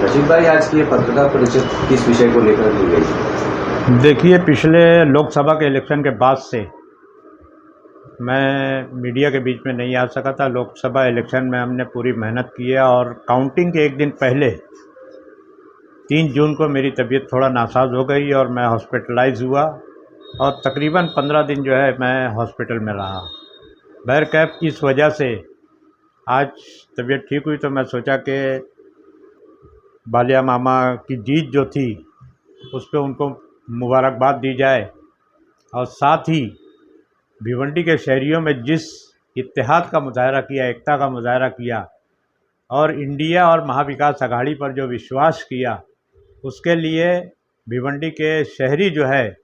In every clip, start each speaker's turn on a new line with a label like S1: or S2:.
S1: रशीद भाई, आज की ये पत्रकार परिषद किस विषय को लेकर की गई?
S2: देखिए, पिछले लोकसभा के इलेक्शन के बाद से मैं मीडिया के बीच में नहीं आ सका था। लोकसभा इलेक्शन में हमने पूरी मेहनत की है और काउंटिंग के एक दिन पहले 3 जून को मेरी तबीयत थोड़ा नासाज हो गई और मैं हॉस्पिटलाइज हुआ और तकरीबन 15 दिन जो है मैं हॉस्पिटल में रहा। बहरकैफ इस वजह से आज तबीयत ठीक हुई तो मैं सोचा कि बालिया मामा की जीत जो थी उस पर उनको मुबारकबाद दी जाए और साथ ही भिवंडी के शहरियों में जिस इत्तेहाद का मुजाहरा किया, एकता का मुजाहरा किया और इंडिया और महाविकास अघाड़ी पर जो विश्वास किया, उसके लिए भिवंडी के शहरी जो है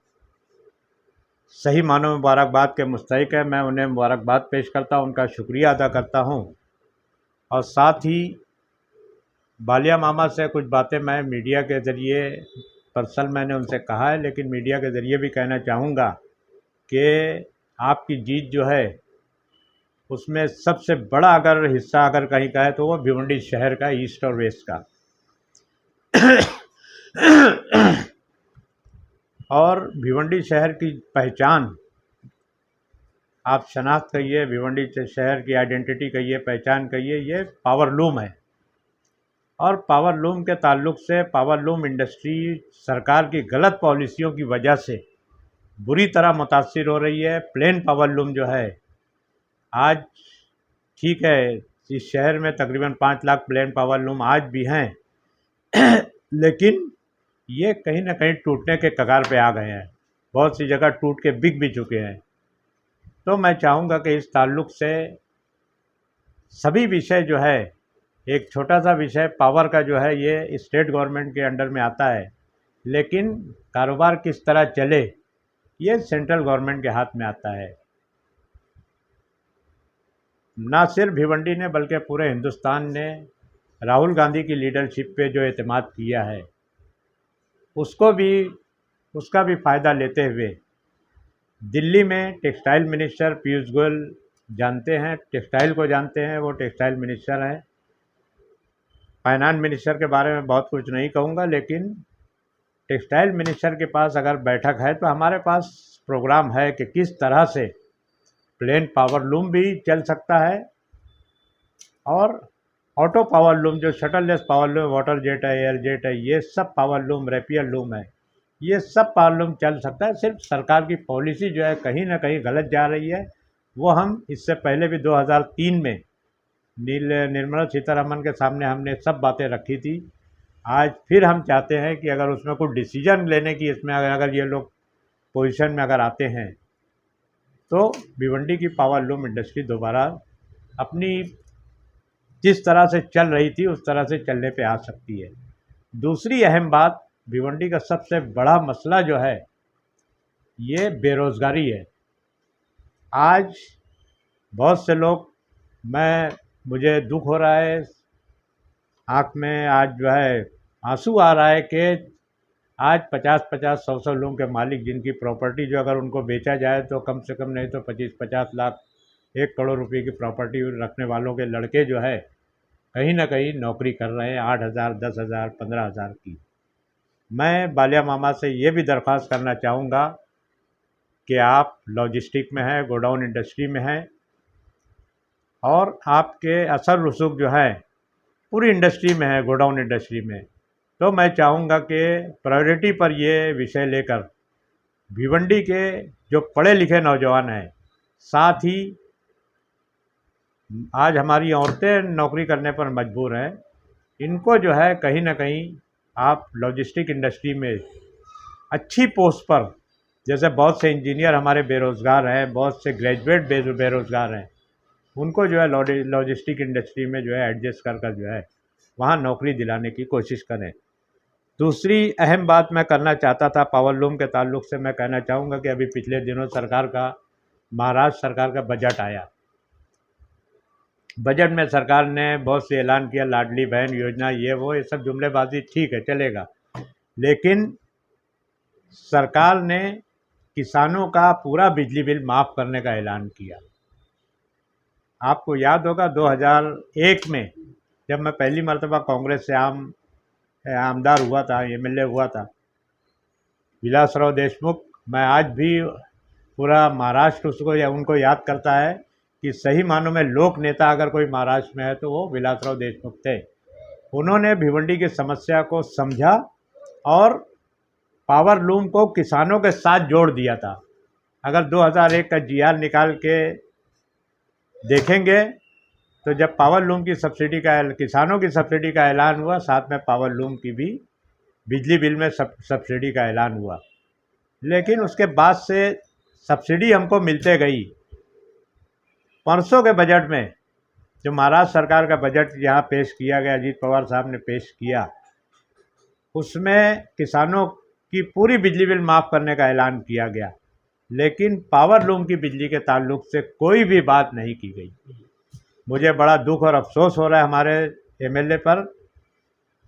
S2: सही मानों में मुबारकबाद के मुस्तहिक है। मैं उन्हें मुबारकबाद पेश करता हूँ, उनका शुक्रिया अदा करता हूँ और साथ ही बालिया मामा से कुछ बातें मैं मीडिया के ज़रिए पर्सनल मैंने उनसे कहा है, लेकिन मीडिया के ज़रिए भी कहना चाहूँगा कि आपकी जीत जो है उसमें सबसे बड़ा अगर हिस्सा अगर कहीं का है तो वो भिवंडी शहर का, ईस्ट और वेस्ट का। और भिवंडी शहर की पहचान, आप शनाख्त कहिए, भिवंडी शहर की आइडेंटिटी कहिए, पहचान कहिए, ये पावरलूम है। और पावरलूम के ताल्लुक़ से पावरलूम इंडस्ट्री सरकार की गलत पॉलिसियों की वजह से बुरी तरह मुतासिर हो रही है। प्लेन पावरलूम जो है आज ठीक है, इस शहर में तकरीबन 5 लाख प्लेन पावरलूम आज भी हैं लेकिन ये कहीं ना कहीं टूटने के कगार पे आ गए हैं। बहुत सी जगह टूट के बिक भी चुके हैं। तो मैं चाहूँगा कि इस ताल्लुक़ से सभी विषय जो है, एक छोटा सा विषय पावर का जो है ये स्टेट गवर्नमेंट के अंडर में आता है, लेकिन कारोबार किस तरह चले ये सेंट्रल गवर्नमेंट के हाथ में आता है। ना सिर्फ भिवंडी ने बल्कि पूरे हिंदुस्तान ने राहुल गांधी की लीडरशिप पे जो एतमाद किया है उसका भी फ़ायदा लेते हुए दिल्ली में टेक्सटाइल मिनिस्टर पीयूष गोयल जानते हैं, टेक्सटाइल को जानते हैं, वो टेक्सटाइल मिनिस्टर हैं। फाइनेंस मिनिस्टर के बारे में बहुत कुछ नहीं कहूँगा, लेकिन टेक्सटाइल मिनिस्टर के पास अगर बैठक है तो हमारे पास प्रोग्राम है कि किस तरह से प्लेन पावरलूम भी चल सकता है और ऑटो पावरलूम जो शटरलेस पावरलूम, वाटर जेट है, एयर जेट है, ये सब पावरलूम, रेपियर लूम है, ये सब पावरलूम चल सकता है। सिर्फ सरकार की पॉलिसी जो है कहीं ना कहीं गलत जा रही है। वो हम इससे पहले भी 2003 में निर्मला सीतारमन के सामने हमने सब बातें रखी थी। आज फिर हम चाहते हैं कि अगर उसमें कुछ डिसीजन लेने की, इसमें अगर ये लोग पोजीशन में अगर आते हैं तो भिवंडी की पावरलूम इंडस्ट्री दोबारा अपनी जिस तरह से चल रही थी उस तरह से चलने पे आ सकती है। दूसरी अहम बात, भिवंडी का सबसे बड़ा मसला जो है ये बेरोज़गारी है। आज बहुत से लोग, मुझे दुख हो रहा है, आँख में आज जो है आंसू आ रहा है कि आज 50-50, 100-100 लोगों के मालिक जिनकी प्रॉपर्टी जो अगर उनको बेचा जाए तो कम से कम नहीं तो 25-50 लाख, 1 करोड़ रुपए की प्रॉपर्टी रखने वालों के लड़के जो है कहीं ना कहीं नौकरी कर रहे हैं 8,000, 10,000, 15,000 की। मैं बालिया मामा से ये भी दरख्वास्त करना चाहूँगा कि आप लॉजिस्टिक में हैं, गोडाउन इंडस्ट्री में हैं और आपके असर रसूख जो है पूरी इंडस्ट्री में है, गोडाउन इंडस्ट्री में। तो मैं चाहूँगा कि प्रायोरिटी पर ये विषय लेकर भिवंडी के जो पढ़े लिखे नौजवान हैं, साथ ही आज हमारी औरतें नौकरी करने पर मजबूर हैं, इनको जो है कहीं ना कहीं आप लॉजिस्टिक इंडस्ट्री में अच्छी पोस्ट पर, जैसे बहुत से इंजीनियर हमारे बेरोज़गार हैं, बहुत से ग्रेजुएट बेरोज़गार हैं, उनको जो है लॉजिस्टिक इंडस्ट्री में जो है एडजस्ट कर जो है वहाँ नौकरी दिलाने की कोशिश करें। दूसरी अहम बात मैं करना चाहता था पावरलूम के ताल्लुक़ से, मैं कहना चाहूँगा कि अभी पिछले दिनों महाराष्ट्र सरकार का बजट आया। बजट में सरकार ने बहुत से ऐलान किया, लाडली बहन योजना, ये वो, ये सब जुमलेबाजी ठीक है, चलेगा, लेकिन सरकार ने किसानों का पूरा बिजली बिल माफ़ करने का ऐलान किया। आपको याद होगा 2001 में जब मैं पहली मरतबा कांग्रेस से आम आमदार हुआ था, एमएलए हुआ था विलासराव देशमुख। मैं आज भी पूरा महाराष्ट्र उसको या उनको याद करता है कि सही मानों में लोक नेता अगर कोई महाराष्ट्र में है तो वो विलासराव देशमुख थे। उन्होंने भिवंडी की समस्या को समझा और पावर लूम को किसानों के साथ जोड़ दिया था। अगर 2001 का जीआर निकाल के देखेंगे तो जब पावर लूम की सब्सिडी का किसानों की सब्सिडी का ऐलान हुआ, साथ में पावर लूम की भी बिजली बिल में सब्सिडी का ऐलान हुआ, लेकिन उसके बाद से सब्सिडी हमको मिलते गई। परसों के बजट में जो महाराष्ट्र सरकार का बजट यहाँ पेश किया गया, अजीत पवार साहब ने पेश किया, उसमें किसानों की पूरी बिजली बिल माफ़ करने का ऐलान किया गया, लेकिन पावर लूम की बिजली के ताल्लुक से कोई भी बात नहीं की गई। मुझे बड़ा दुख और अफसोस हो रहा है हमारे एमएलए पर।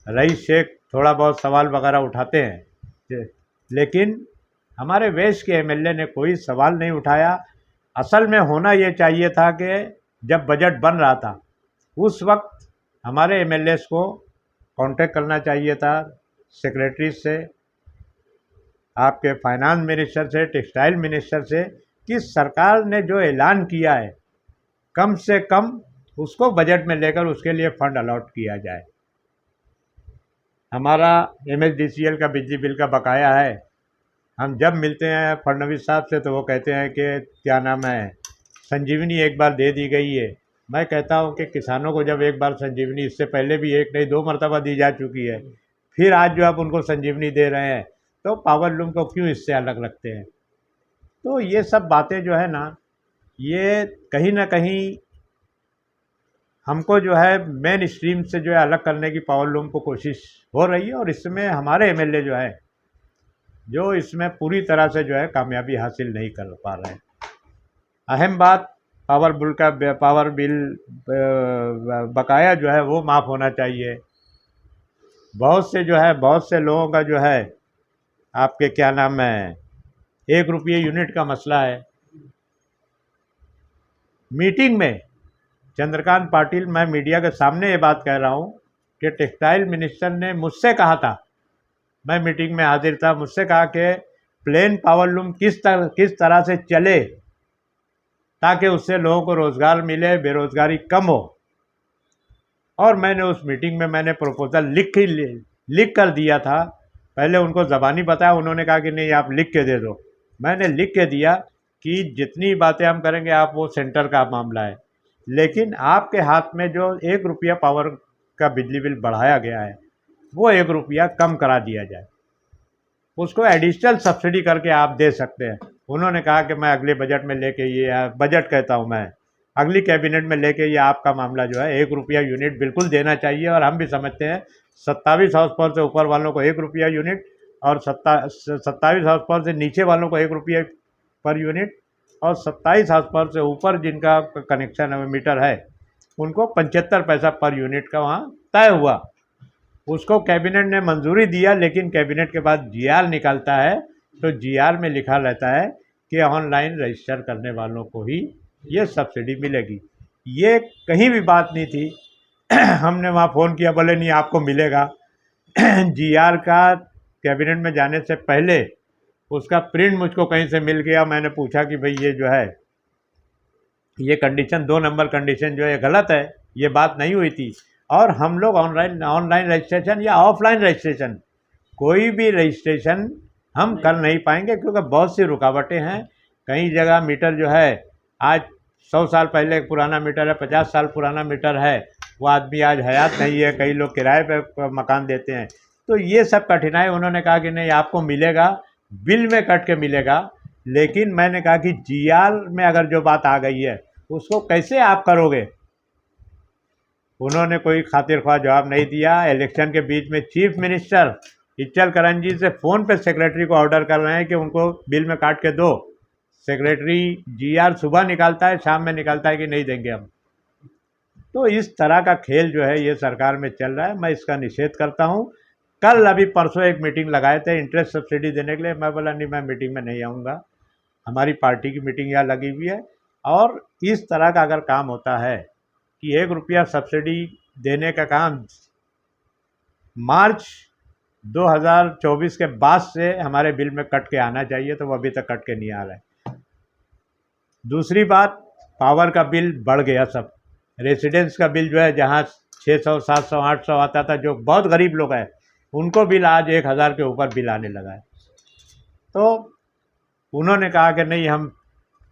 S2: रईस शेख थोड़ा बहुत सवाल वगैरह उठाते हैं, लेकिन हमारे वेस्ट के एमएलए ने कोई सवाल नहीं उठाया। असल में होना ये चाहिए था कि जब बजट बन रहा था उस वक्त हमारे एमएलएस को कांटेक्ट करना चाहिए था, सेक्रेटरी से, आपके फाइनेंस मिनिस्टर से, टेक्सटाइल मिनिस्टर से, कि सरकार ने जो ऐलान किया है कम से कम उसको बजट में लेकर उसके लिए फंड अलॉट किया जाए। हमारा एमएसडीसीएल का बिजली बिल का बकाया है। हम जब मिलते हैं फडणवीस साहब से तो वो कहते हैं कि क्या नाम है, संजीवनी एक बार दे दी गई है। मैं कहता हूं कि किसानों को जब एक बार संजीवनी, इससे पहले भी एक नहीं 2 मरतबा दी जा चुकी है, फिर आज जो आप उनको संजीवनी दे रहे हैं तो पावर लूम को क्यों इससे अलग रखते हैं? तो ये सब बातें जो है ना, ये कहीं ना कहीं हमको जो है मेन स्ट्रीम से जो है अलग करने की पावर लूम को कोशिश हो रही है, और इसमें हमारे एमएलए जो है जो इसमें पूरी तरह से जो है कामयाबी हासिल नहीं कर पा रहे हैं। अहम बात पावर बिल बकाया जो है वो माफ़ होना चाहिए। बहुत से लोगों का जो है आपके क्या नाम है 1 रुपये यूनिट का मसला है। मीटिंग में चंद्रकांत पाटिल, मैं मीडिया के सामने ये बात कह रहा हूँ कि टेक्सटाइल मिनिस्टर ने मुझसे कहा था, मैं मीटिंग में हाजिर था, मुझसे कहा कि प्लेन पावर लूम किस तरह से चले ताकि उससे लोगों को रोज़गार मिले, बेरोज़गारी कम हो। और मैंने उस मीटिंग में प्रपोज़ल लिख कर दिया था। पहले उनको ज़बानी बताया, उन्होंने कहा कि नहीं आप लिख के दे दो। मैंने लिख के दिया कि जितनी बातें हम करेंगे आप, वो सेंटर का मामला है, लेकिन आपके हाथ में जो 1 रुपया पावर का बिजली बिल बढ़ाया गया है वो 1 रुपया कम करा दिया जाए, उसको एडिशनल सब्सिडी करके आप दे सकते हैं। उन्होंने कहा कि मैं अगले बजट में लेके, ये बजट कहता हूँ मैं, अगली कैबिनेट में लेके ये आपका मामला जो है 1 रुपया यूनिट बिल्कुल देना चाहिए। और हम भी समझते हैं 27 हाउस पावर से ऊपर वालों को 1 रुपया यूनिट, और 27 हाउस पावर से नीचे वालों को 1 रुपया पर यूनिट, और 27 हाउस पावर से ऊपर जिनका कनेक्शन मीटर है उनको 75 पैसा पर यूनिट का वहाँ तय हुआ। उसको कैबिनेट ने मंजूरी दिया, लेकिन कैबिनेट के बाद जीआर निकलता है तो जीआर में लिखा रहता है कि ऑनलाइन रजिस्टर करने वालों को ही ये सब्सिडी मिलेगी। ये कहीं भी बात नहीं थी। हमने वहाँ फ़ोन किया, बोले नहीं आपको मिलेगा। जीआर का कैबिनेट में जाने से पहले उसका प्रिंट मुझको कहीं से मिल गया। मैंने पूछा कि भाई ये जो है ये कंडीशन 2 नंबर कंडीशन जो है गलत है, ये बात नहीं हुई थी। और हम लोग ऑनलाइन रजिस्ट्रेशन या ऑफलाइन रजिस्ट्रेशन, कोई भी रजिस्ट्रेशन हम कर नहीं पाएंगे, क्योंकि बहुत सी रुकावटें हैं। कई जगह मीटर जो है आज 100 साल पहले पुराना मीटर है, 50 साल पुराना मीटर है, वो आदमी आज हयात नहीं है। कई लोग किराए पे मकान देते हैं। तो ये सब कठिनाई, उन्होंने कहा कि नहीं आपको मिलेगा, बिल में कट के मिलेगा। लेकिन मैंने कहा कि जीआर में अगर जो बात आ गई है उसको कैसे आप करोगे? उन्होंने कोई खातिर ख्वाह जवाब नहीं दिया। इलेक्शन के बीच में चीफ मिनिस्टर इच्चल करंजी से फ़ोन पे सेक्रेटरी को ऑर्डर कर रहे हैं कि उनको बिल में काट के दो। सेक्रेटरी जीआर सुबह निकालता है, शाम में निकालता है कि नहीं देंगे हम। तो इस तरह का खेल जो है ये सरकार में चल रहा है। मैं इसका निषेध करता हूँ। कल अभी परसों एक मीटिंग लगाए थे इंटरेस्ट सब्सिडी देने के लिए। मैं बोला नहीं, मैं मीटिंग में नहीं आऊँगा, हमारी पार्टी की मीटिंग यहाँ लगी हुई है। और इस तरह का अगर काम होता है कि 1 रुपया सब्सिडी देने का काम मार्च 2024 के बाद से हमारे बिल में कट के आना चाहिए, तो वो अभी तक कट के नहीं आ रहा है। दूसरी बात, पावर का बिल बढ़ गया सब। रेसिडेंस का बिल जो है जहाँ 600, 700, 800 आता था, जो बहुत गरीब लोग हैं उनको बिल आज 1000 के ऊपर बिल आने लगा है। तो उन्होंने कहा कि नहीं, हम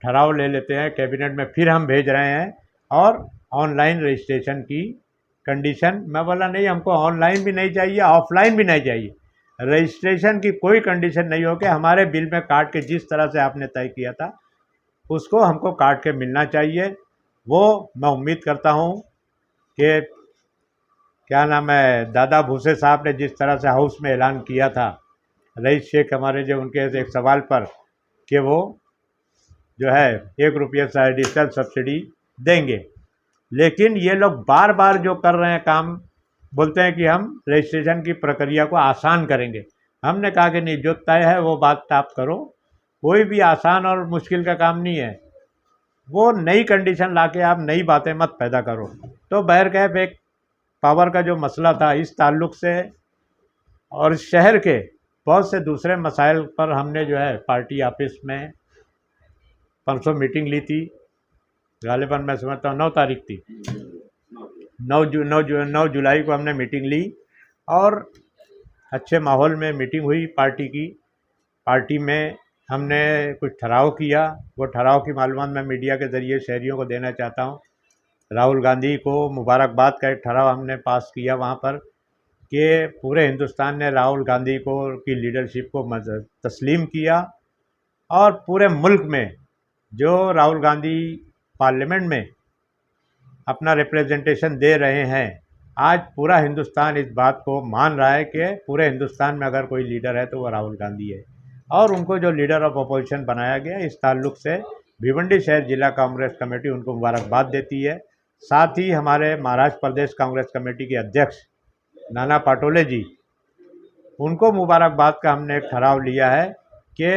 S2: ठहराव ले लेते हैं कैबिनेट में, फिर हम भेज रहे हैं और ऑनलाइन रजिस्ट्रेशन की कंडीशन। मैं बोला नहीं, हमको ऑनलाइन भी नहीं चाहिए, ऑफलाइन भी नहीं चाहिए, रजिस्ट्रेशन की कोई कंडीशन नहीं हो कि हमारे बिल में काट के जिस तरह से आपने तय किया था उसको हमको काट के मिलना चाहिए। वो मैं उम्मीद करता हूँ कि क्या नाम है, दादा भूसे साहब ने जिस तरह से हाउस में ऐलान किया था, रईस शेख हमारे जो उनके एक सवाल पर कि वो जो है 1 रुपये से एडिशनल सब्सिडी देंगे, लेकिन ये लोग बार बार जो कर रहे हैं काम, बोलते हैं कि हम रजिस्ट्रेशन की प्रक्रिया को आसान करेंगे। हमने कहा कि नहीं, जो तय है वो बात आप करो, कोई भी आसान और मुश्किल का काम नहीं है। वो नई कंडीशन लाके आप नई बातें मत पैदा करो। तो बहरकैफ एक पावर का जो मसला था इस ताल्लुक़ से, और शहर के बहुत से दूसरे मसाइल पर हमने जो है पार्टी ऑफिस में परसों मीटिंग ली थी। गालिबन मैं समझता हूँ 9 तारीख थी, 9 जुलाई को हमने मीटिंग ली और अच्छे माहौल में मीटिंग हुई पार्टी की। पार्टी में हमने कुछ ठहराव किया। वो ठहराव की मालूमात मैं मीडिया के ज़रिए शहरियों को देना चाहता हूँ। राहुल गांधी को मुबारकबाद का एक ठहराव हमने पास किया वहाँ पर कि पूरे हिंदुस्तान ने राहुल गांधी को की लीडरशिप को तस्लीम किया, और पूरे मुल्क में जो राहुल गांधी पार्लियामेंट में अपना रिप्रेजेंटेशन दे रहे हैं, आज पूरा हिंदुस्तान इस बात को मान रहा है कि पूरे हिंदुस्तान में अगर कोई लीडर है तो वो राहुल गांधी है, और उनको जो लीडर ऑफ अपोजिशन बनाया गया, इस ताल्लुक़ से भिवंडी शहर जिला कांग्रेस कमेटी उनको मुबारकबाद देती है। साथ ही हमारे महाराष्ट्र प्रदेश कांग्रेस कमेटी के अध्यक्ष नाना पाटोले जी, उनको मुबारकबाद का हमने एक ठहराव लिया है कि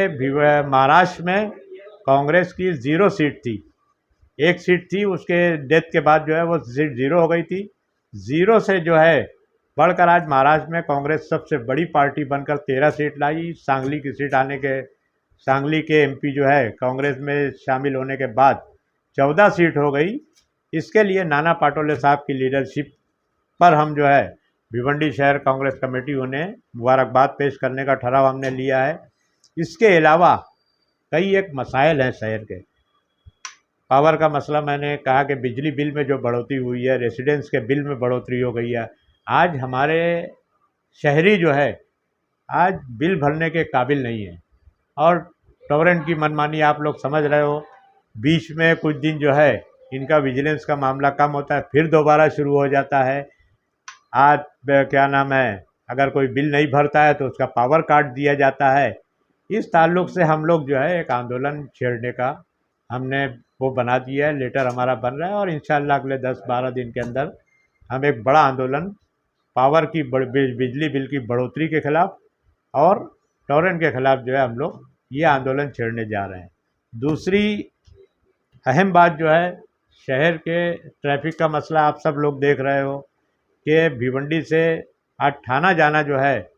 S2: महाराष्ट्र में कांग्रेस की 0 सीट थी, 1 सीट थी, उसके डेथ के बाद जो है वो सीट 0 हो गई थी। 0 से जो है बढ़कर आज महाराष्ट्र में कांग्रेस सबसे बड़ी पार्टी बनकर 13 सीट लाई। सांगली की सीट आने के, सांगली के एमपी जो है कांग्रेस में शामिल होने के बाद 14 सीट हो गई। इसके लिए नाना पाटोले साहब की लीडरशिप पर हम जो है भिवंडी शहर कांग्रेस कमेटी उन्हें मुबारकबाद पेश करने का ठहराव हमने लिया है। इसके अलावा कई एक मसाइल हैं शहर के। पावर का मसला, मैंने कहा कि बिजली बिल में जो बढ़ोतरी हुई है, रेसिडेंस के बिल में बढ़ोतरी हो गई है। आज हमारे शहरी जो है आज बिल भरने के काबिल नहीं है, और टॉरेंट की मनमानी आप लोग समझ रहे हो। बीच में कुछ दिन जो है इनका विजिलेंस का मामला कम होता है, फिर दोबारा शुरू हो जाता है। आज क्या नाम है, अगर कोई बिल नहीं भरता है तो उसका पावर काट दिया जाता है। इस ताल्लुक़ से हम लोग जो है एक आंदोलन छेड़ने का हमने वो बना दिया है, लेटर हमारा बन रहा है, और इंशाअल्लाह अगले 10-12 दिन के अंदर हम एक बड़ा आंदोलन पावर की बिजली बिल की बढ़ोतरी के ख़िलाफ़ और टॉरेंट के ख़िलाफ़ जो है हम लोग ये आंदोलन छेड़ने जा रहे हैं। दूसरी अहम बात जो है, शहर के ट्रैफिक का मसला आप सब लोग देख रहे हो कि भिवंडी से आज थाना जाना जो है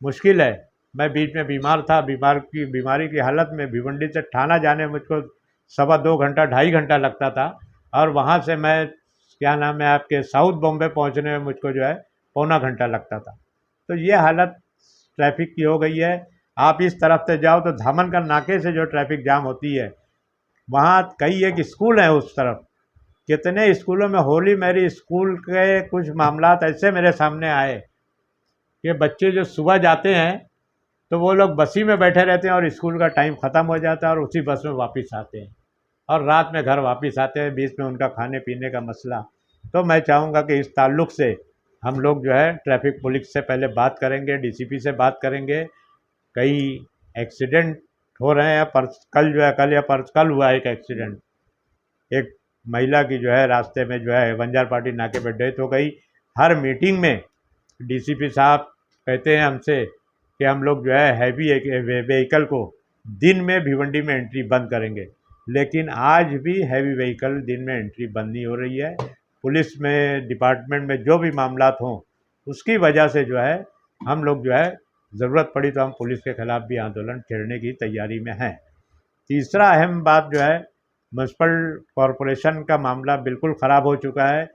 S2: मुश्किल है। मैं बीच में बीमार था, बीमारी की हालत में भिवंडी से थाना जाने मुझको 2.25 घंटा 2.5 घंटा लगता था, और वहाँ से मैं क्या नाम है आपके साउथ बॉम्बे पहुँचने में मुझको जो है 1.25 घंटा लगता था। तो ये हालत ट्रैफिक की हो गई है। आप इस तरफ से जाओ तो धामनकर नाके से जो ट्रैफिक जाम होती है, वहाँ कई एक स्कूल हैं उस तरफ, कितने स्कूलों में होली मैरी स्कूल के कुछ मामलात ऐसे मेरे सामने आए कि बच्चे जो सुबह जाते हैं तो वो लोग बस ही में बैठे रहते हैं और स्कूल का टाइम ख़त्म हो जाता है और उसी बस में वापस आते हैं, और रात में घर वापस आते हैं, बीच में उनका खाने पीने का मसला। तो मैं चाहूँगा कि इस ताल्लुक़ से हम लोग जो है ट्रैफिक पुलिस से पहले बात करेंगे, डीसीपी से बात करेंगे। कई एक्सीडेंट हो रहे हैं, कल जो है कल हुआ एक एक्सीडेंट, एक महिला की जो है रास्ते में जो है बंजार पार्टी नाके पर डेथ हो गई। हर मीटिंग में डीसीपी साहब कहते हैं हमसे कि हम लोग जो है हैवी व्हीकल को दिन में भिवंडी में एंट्री बंद करेंगे, लेकिन आज भी हैवी व्हीकल दिन में एंट्री बंद नहीं हो रही है। पुलिस में डिपार्टमेंट में जो भी मामलात हों उसकी वजह से जो है हम लोग जो है ज़रूरत पड़ी तो हम पुलिस के खिलाफ भी आंदोलन छेड़ने की तैयारी में हैं। तीसरा अहम बात जो है, म्यूनसिपल कॉरपोरेशन का मामला बिल्कुल ख़राब हो चुका है।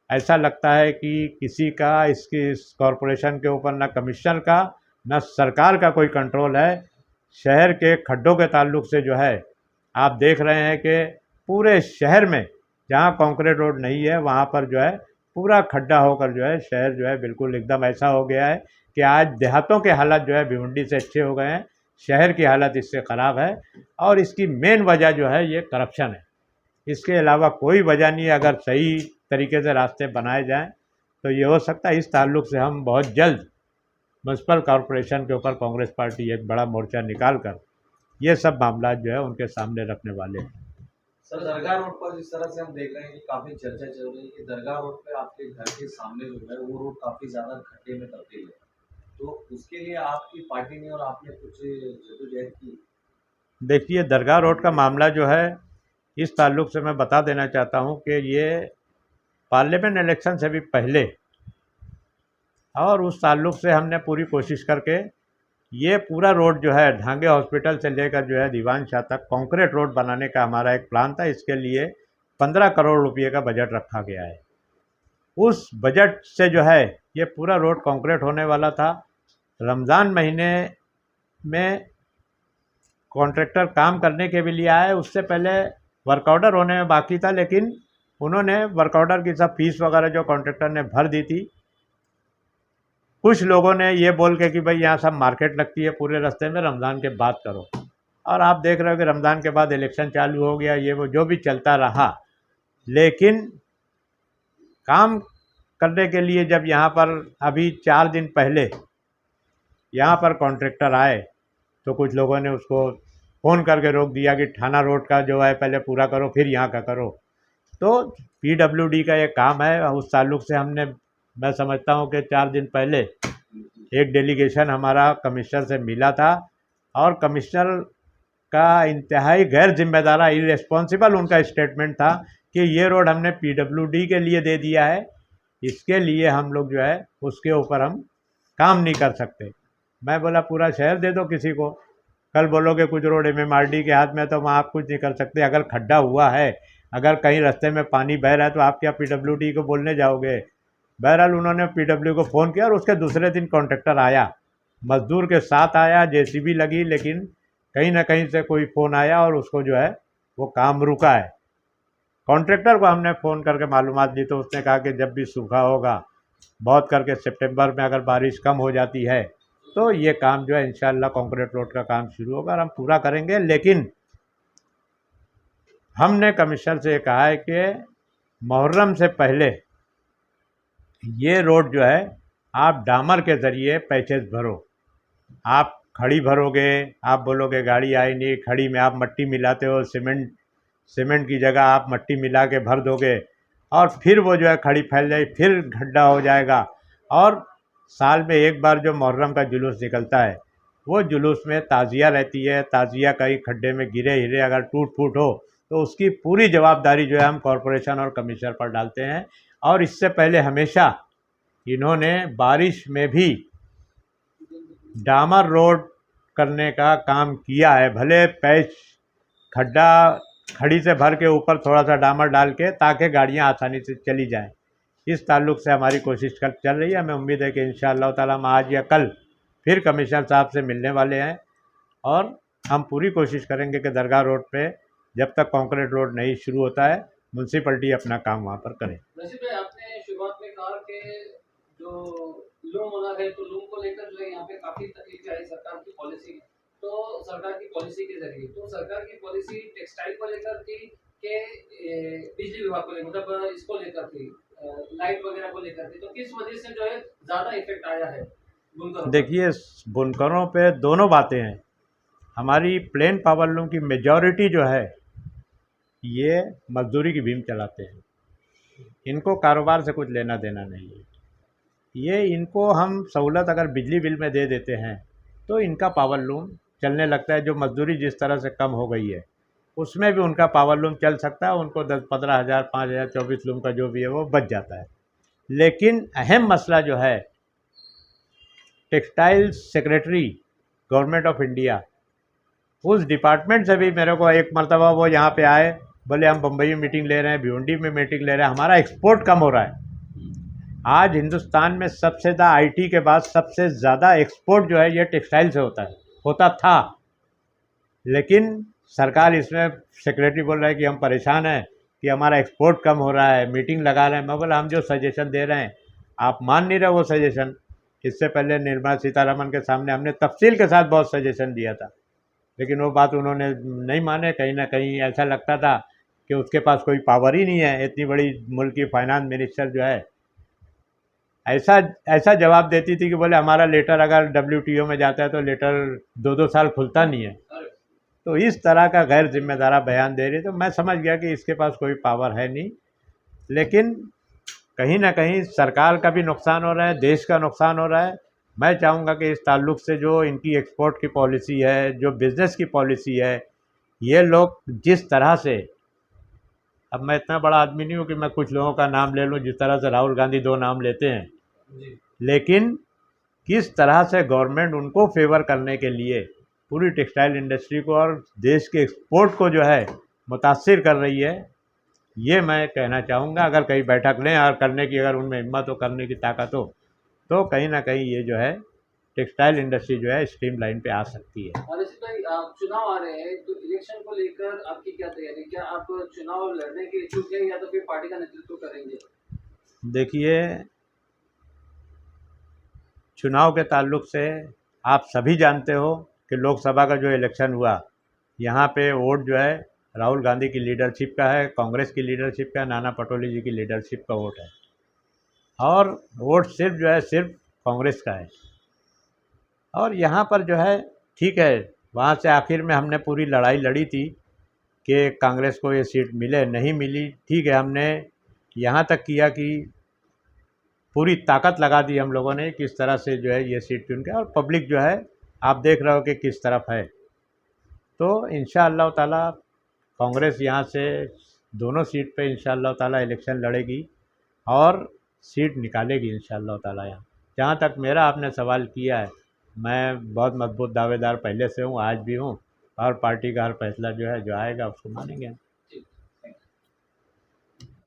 S2: ऐसा लगता है कि किसी का इस कॉरपोरेशन के ऊपर ना कमिश्नर का ना सरकार का कोई कंट्रोल है। शहर के खड्डों के ताल्लुक से जो है आप देख रहे हैं कि पूरे शहर में जहाँ कंक्रीट रोड नहीं है वहाँ पर जो है पूरा खड्डा होकर जो है शहर जो है बिल्कुल एकदम ऐसा हो गया है कि आज देहातों के हालात जो है भिवंडी से अच्छे हो गए हैं, शहर की हालत इससे ख़राब है। और इसकी मेन वजह जो है ये करप्शन है, इसके अलावा कोई वजह नहीं है। अगर सही तरीके से रास्ते बनाए जाएं तो ये हो सकता है। इस ताल्लुक से हम बहुत जल्द म्यूनसिपल कॉरपोरेशन के ऊपर कांग्रेस पार्टी एक बड़ा मोर्चा निकाल कर ये सब मामला जो है उनके सामने रखने वाले हैं।
S1: सर, दरगाह रोड पर जिस तरह से हम देख रहे हैं कि काफी चर्चा चल रही है कि दरगाह रोड पे आपके घर के सामने जो है वो रोड काफी ज्यादा खड्डे में तब्दील है, तो उसके लिए आपकी पार्टी ने और आपने कुछ जद्दोजहद की?
S2: देखिए, दरगाह रोड का मामला जो है इस ताल्लुक से मैं बता देना चाहता हूँ कि ये पार्लियामेंट इलेक्शन से भी पहले और उस ताल्लुक से हमने पूरी कोशिश करके ये पूरा रोड जो है ढांगे हॉस्पिटल से लेकर जो है दीवान शाह तक कंक्रीट रोड बनाने का हमारा एक प्लान था। इसके लिए 15 करोड़ रुपए का बजट रखा गया है। उस बजट से जो है ये पूरा रोड कंक्रीट होने वाला था। रमज़ान महीने में कॉन्ट्रैक्टर काम करने के भी लिए आए, उससे पहले वर्क ऑर्डर होने में बाकी था, लेकिन उन्होंने वर्क ऑर्डर की सब फीस वगैरह जो कॉन्ट्रैक्टर ने भर दी थी। कुछ लोगों ने ये बोल के कि भाई यहाँ सब मार्केट लगती है पूरे रास्ते में, रमज़ान के बाद करो। और आप देख रहे हो कि रमज़ान के बाद इलेक्शन चालू हो गया, ये वो जो भी चलता रहा। लेकिन काम करने के लिए जब यहाँ पर अभी 4 दिन पहले यहाँ पर कॉन्ट्रैक्टर आए तो कुछ लोगों ने उसको फ़ोन करके रोक दिया कि थाना रोड का जो है पहले पूरा करो फिर यहाँ का करो। तो PWD का ये काम है। उस ताल्लुक से हमने, मैं समझता हूँ कि 4 दिन पहले एक डेलीगेशन हमारा कमिश्नर से मिला था और कमिश्नर का इंतहाई गैर जिम्मेदारा इररेस्पॉन्सिबल उनका स्टेटमेंट था कि ये रोड हमने PWD के लिए दे दिया है, इसके लिए हम लोग जो है उसके ऊपर हम काम नहीं कर सकते। मैं बोला पूरा शहर दे दो किसी को, कल बोलोगे कुछ रोड MMRD के हाथ में तो वहाँ आप कुछ नहीं कर सकते। अगर खड्डा हुआ है, अगर कहीं रास्ते में पानी बह रहा है तो आप क्या PWD को बोलने जाओगे? बहरहाल उन्होंने PW को फ़ोन किया और उसके दूसरे दिन कॉन्ट्रैक्टर आया, मज़दूर के साथ आया, JCB लगी, लेकिन कहीं ना कहीं से कोई फ़ोन आया और उसको जो है वो काम रुका है। कॉन्ट्रैक्टर को हमने फ़ोन करके मालूमात दी तो उसने कहा कि जब भी सूखा होगा, बहुत करके सितंबर में अगर बारिश कम हो जाती है तो ये काम जो है इंशाल्लाह कंक्रीट रोड का काम शुरू होगा और हम पूरा करेंगे। लेकिन हमने कमिश्नर से कहा है कि मुहर्रम से पहले ये रोड जो है आप डामर के ज़रिए पैचेस भरो। आप खड़ी भरोगे, आप बोलोगे गाड़ी आई नहीं, खड़ी में आप मट्टी मिलाते हो, सीमेंट की जगह आप मट्टी मिला के भर दोगे और फिर वो जो है खड़ी फैल जाए, फिर गड्ढा हो जाएगा। और साल में एक बार जो मुहर्रम का जुलूस निकलता है वो जुलूस में ताज़िया रहती है, ताज़िया कहीं खड्डे में गिरे हिरे अगर टूट फूट हो तो उसकी पूरी जवाबदारी जो है हम कॉरपोरेशन और कमिश्नर पर डालते हैं। और इससे पहले हमेशा इन्होंने बारिश में भी डामर रोड करने का काम किया है, भले पैच खड्डा खड़ी से भर के ऊपर थोड़ा सा डामर डाल के, ताकि गाड़ियां आसानी से चली जाएं। इस ताल्लुक से हमारी कोशिश चल रही है। हमें उम्मीद है कि इंशाअल्लाह ताला हम आज या कल फिर कमिश्नर साहब से मिलने वाले हैं और हम पूरी कोशिश करेंगे कि दरगाह रोड पे जब तक कंक्रीट रोड नहीं शुरू होता है म्यूनसिपलिटी अपना काम वहाँ पर करे।
S3: नसीब भाई, आपने शुरुआत में कहा कि जो लूम होना है तो लूम को लेकर जो है यहाँ पे काफी तकलीफ आई सरकार की पॉलिसी, तो सरकार की पॉलिसी के जरिए, तो सरकार की पॉलिसी टेक्सटाइल को लेकर थी कि बिजली विभाग को लेकर, मतलब इसको लेकर थी, लाइट वगैरह को लेकर थी, तो किस वजह से जो है ज्यादा इफेक्ट आया है बुनकरों पर?
S2: देखिए, बुनकरों पे दोनों बातें हैं। हमारी प्लेन पावर लूम की मेजॉरिटी जो है ये मजदूरी की भीम चलाते हैं, इनको कारोबार से कुछ लेना देना नहीं है। ये इनको हम सहूलत अगर बिजली बिल में दे देते हैं तो इनका पावर लूम चलने लगता है। जो मजदूरी जिस तरह से कम हो गई है उसमें भी उनका पावर लूम चल सकता है, उनको 10-15 हज़ार 5,000 24 लूम का जो भी है वो बच जाता है। लेकिन अहम मसला जो है textile secretary government of India, उस डिपार्टमेंट से भी मेरे को एक मरतबा वो यहाँ पे आए, बोले हम बम्बई में मीटिंग ले रहे हैं, भिवंडी में मीटिंग ले रहे हैं, हमारा एक्सपोर्ट कम हो रहा है। आज हिंदुस्तान में सबसे ज़्यादा आईटी के बाद सबसे ज़्यादा एक्सपोर्ट जो है ये टेक्सटाइल से होता था। लेकिन सरकार इसमें सेक्रेटरी बोल रहा है कि हम परेशान हैं कि हमारा एक्सपोर्ट कम हो रहा है, मीटिंग लगा रहे हैं। मैं बोला हम जो सजेशन दे रहे हैं आप मान नहीं रहे वो सजेशन। इससे पहले निर्मला सीतारमन के सामने हमने तफसील के साथ बहुत सजेशन दिया था, लेकिन वो बात उन्होंने नहीं माने। कहीं ना कहीं ऐसा लगता था कि उसके पास कोई पावर ही नहीं है, इतनी बड़ी मुल्क की फाइनेंस मिनिस्टर जो है ऐसा जवाब देती थी कि बोले हमारा लेटर अगर WTO में जाता है तो लेटर 2-2 साल खुलता नहीं है। तो इस तरह का गैर जिम्मेदारा बयान दे रही, तो मैं समझ गया कि इसके पास कोई पावर है नहीं। लेकिन कहीं ना कहीं सरकार का भी नुकसान हो रहा है, देश का नुकसान हो रहा है। मैं चाहूँगा कि इस ताल्लुक़ से जो इनकी एक्सपोर्ट की पॉलिसी है, जो बिज़नेस की पॉलिसी है, ये लोग जिस तरह से, अब मैं इतना बड़ा आदमी नहीं हूँ कि मैं कुछ लोगों का नाम ले लूँ, जिस तरह से राहुल गांधी 2 नाम लेते हैं, लेकिन किस तरह से गवर्नमेंट उनको फेवर करने के लिए पूरी टेक्सटाइल इंडस्ट्री को और देश के एक्सपोर्ट को जो है मुतासिर कर रही है, ये मैं कहना चाहूँगा। अगर कहीं बैठक लें और करने की अगर उनमें हिम्मत हो, करने की ताकत हो, तो कहीं ना कहीं ये जो है टेक्सटाइल इंडस्ट्री जो है स्ट्रीम लाइन पे आ सकती है।
S3: और इसी तरह चुनाव आ रहे हैं, तो इलेक्शन को लेकर आपकी क्या तैयारी, क्या आप चुनाव लड़ने के इच्छुक हैं या तो फिर पार्टी का नेतृत्व करेंगे?
S2: देखिए, चुनाव के ताल्लुक़ से आप सभी जानते हो कि लोकसभा का जो इलेक्शन हुआ, यहाँ पे वोट जो है राहुल गांधी की लीडरशिप का है, कांग्रेस की लीडरशिप का, नाना पटोले जी की लीडरशिप का वोट है, और वोट सिर्फ जो है सिर्फ कांग्रेस का है। और यहाँ पर जो है ठीक है, वहाँ से आखिर में हमने पूरी लड़ाई लड़ी थी कि कांग्रेस को ये सीट मिले, नहीं मिली, ठीक है, हमने यहाँ तक किया कि पूरी ताकत लगा दी हम लोगों ने किस तरह से जो है ये सीट चुन के, और पब्लिक जो है आप देख रहे हो कि किस तरफ है। तो इंशाअल्लाह ताला कांग्रेस यहाँ से दोनों सीट पे इंशाअल्लाह ताला इलेक्शन लड़ेगी और सीट निकालेगी इंशाअल्लाह ताला। यहाँ जहाँ तक मेरा आपने सवाल किया है, मैं बहुत मजबूत दावेदार पहले से हूँ, आज भी हूँ, और पार्टी का हर फैसला जो है जो आएगा उसको मानेंगे।